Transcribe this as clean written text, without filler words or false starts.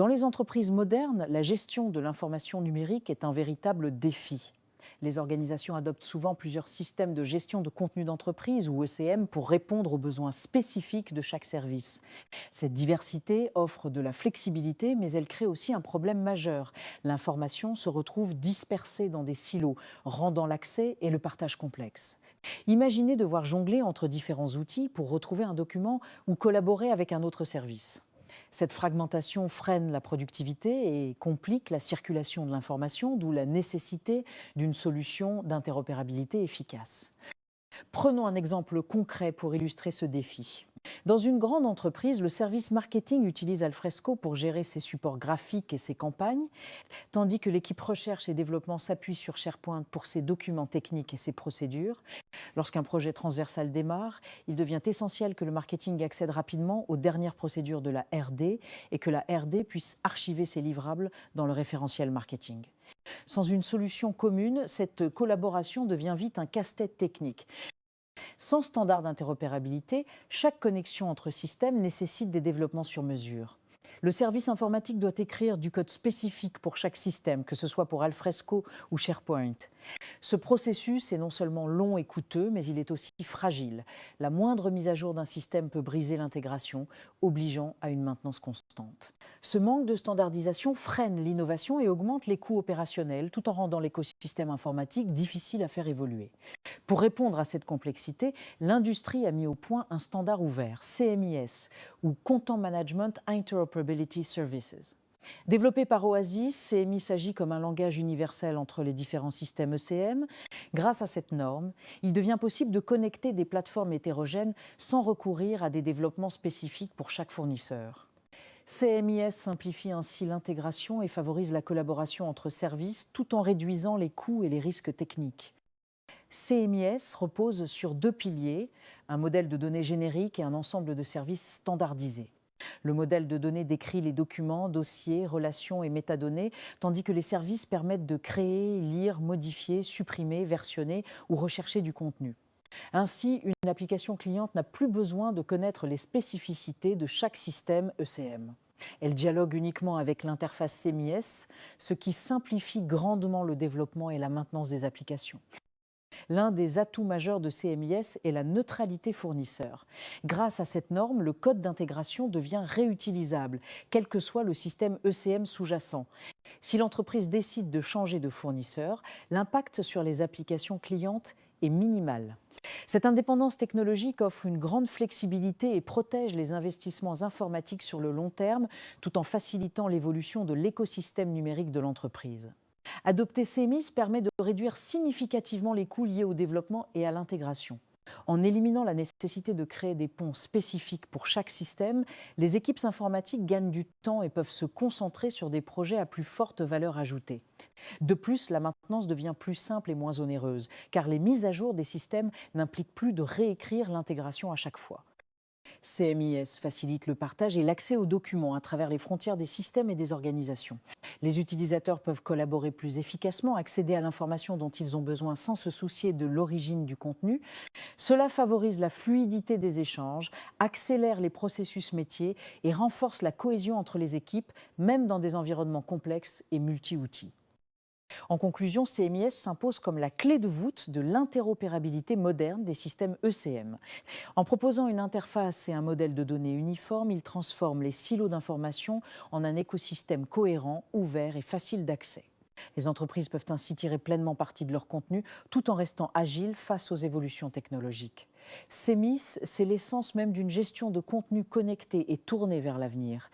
Dans les entreprises modernes, la gestion de l'information numérique est un véritable défi. Les organisations adoptent souvent plusieurs systèmes de gestion de contenu d'entreprise ou ECM pour répondre aux besoins spécifiques de chaque service. Cette diversité offre de la flexibilité, mais elle crée aussi un problème majeur. L'information se retrouve dispersée dans des silos, rendant l'accès et le partage complexe. Imaginez devoir jongler entre différents outils pour retrouver un document ou collaborer avec un autre service. Cette fragmentation freine la productivité et complique la circulation de l'information, d'où la nécessité d'une solution d'interopérabilité efficace. Prenons un exemple concret pour illustrer ce défi. Dans une grande entreprise, le service marketing utilise Alfresco pour gérer ses supports graphiques et ses campagnes, tandis que l'équipe recherche et développement s'appuie sur SharePoint pour ses documents techniques et ses procédures. Lorsqu'un projet transversal démarre, il devient essentiel que le marketing accède rapidement aux dernières procédures de la RD et que la RD puisse archiver ses livrables dans le référentiel marketing. Sans une solution commune, cette collaboration devient vite un casse-tête technique. Sans standard d'interopérabilité, chaque connexion entre systèmes nécessite des développements sur mesure. Le service informatique doit écrire du code spécifique pour chaque système, que ce soit pour Alfresco ou SharePoint. Ce processus est non seulement long et coûteux, mais il est aussi fragile. La moindre mise à jour d'un système peut briser l'intégration, obligeant à une maintenance constante. Ce manque de standardisation freine l'innovation et augmente les coûts opérationnels, tout en rendant l'écosystème informatique difficile à faire évoluer. Pour répondre à cette complexité, l'industrie a mis au point un standard ouvert, CMIS, ou Content Management Interoperability Services. Développé par Oasis, CMI s'agit comme un langage universel entre les différents systèmes ECM. Grâce à cette norme, il devient possible de connecter des plateformes hétérogènes sans recourir à des développements spécifiques pour chaque fournisseur. CMIS simplifie ainsi l'intégration et favorise la collaboration entre services tout en réduisant les coûts et les risques techniques. CMIS repose sur deux piliers, un modèle de données générique et un ensemble de services standardisés. Le modèle de données décrit les documents, dossiers, relations et métadonnées, tandis que les services permettent de créer, lire, modifier, supprimer, versionner ou rechercher du contenu. Ainsi, une application cliente n'a plus besoin de connaître les spécificités de chaque système ECM. Elle dialogue uniquement avec l'interface CMIS, ce qui simplifie grandement le développement et la maintenance des applications. L'un des atouts majeurs de CMIS est la neutralité fournisseur. Grâce à cette norme, le code d'intégration devient réutilisable, quel que soit le système ECM sous-jacent. Si l'entreprise décide de changer de fournisseur, l'impact sur les applications clientes est minimal. Cette indépendance technologique offre une grande flexibilité et protège les investissements informatiques sur le long terme, tout en facilitant l'évolution de l'écosystème numérique de l'entreprise. Adopter CMIS permet de réduire significativement les coûts liés au développement et à l'intégration. En éliminant la nécessité de créer des ponts spécifiques pour chaque système, les équipes informatiques gagnent du temps et peuvent se concentrer sur des projets à plus forte valeur ajoutée. De plus, la maintenance devient plus simple et moins onéreuse, car les mises à jour des systèmes n'impliquent plus de réécrire l'intégration à chaque fois. CMIS facilite le partage et l'accès aux documents à travers les frontières des systèmes et des organisations. Les utilisateurs peuvent collaborer plus efficacement, accéder à l'information dont ils ont besoin sans se soucier de l'origine du contenu. Cela favorise la fluidité des échanges, accélère les processus métiers et renforce la cohésion entre les équipes, même dans des environnements complexes et multi-outils. En conclusion, CMIS s'impose comme la clé de voûte de l'interopérabilité moderne des systèmes ECM. En proposant une interface et un modèle de données uniforme, il transforme les silos d'information en un écosystème cohérent, ouvert et facile d'accès. Les entreprises peuvent ainsi tirer pleinement parti de leur contenu tout en restant agiles face aux évolutions technologiques. CMIS, c'est l'essence même d'une gestion de contenu connecté et tournée vers l'avenir.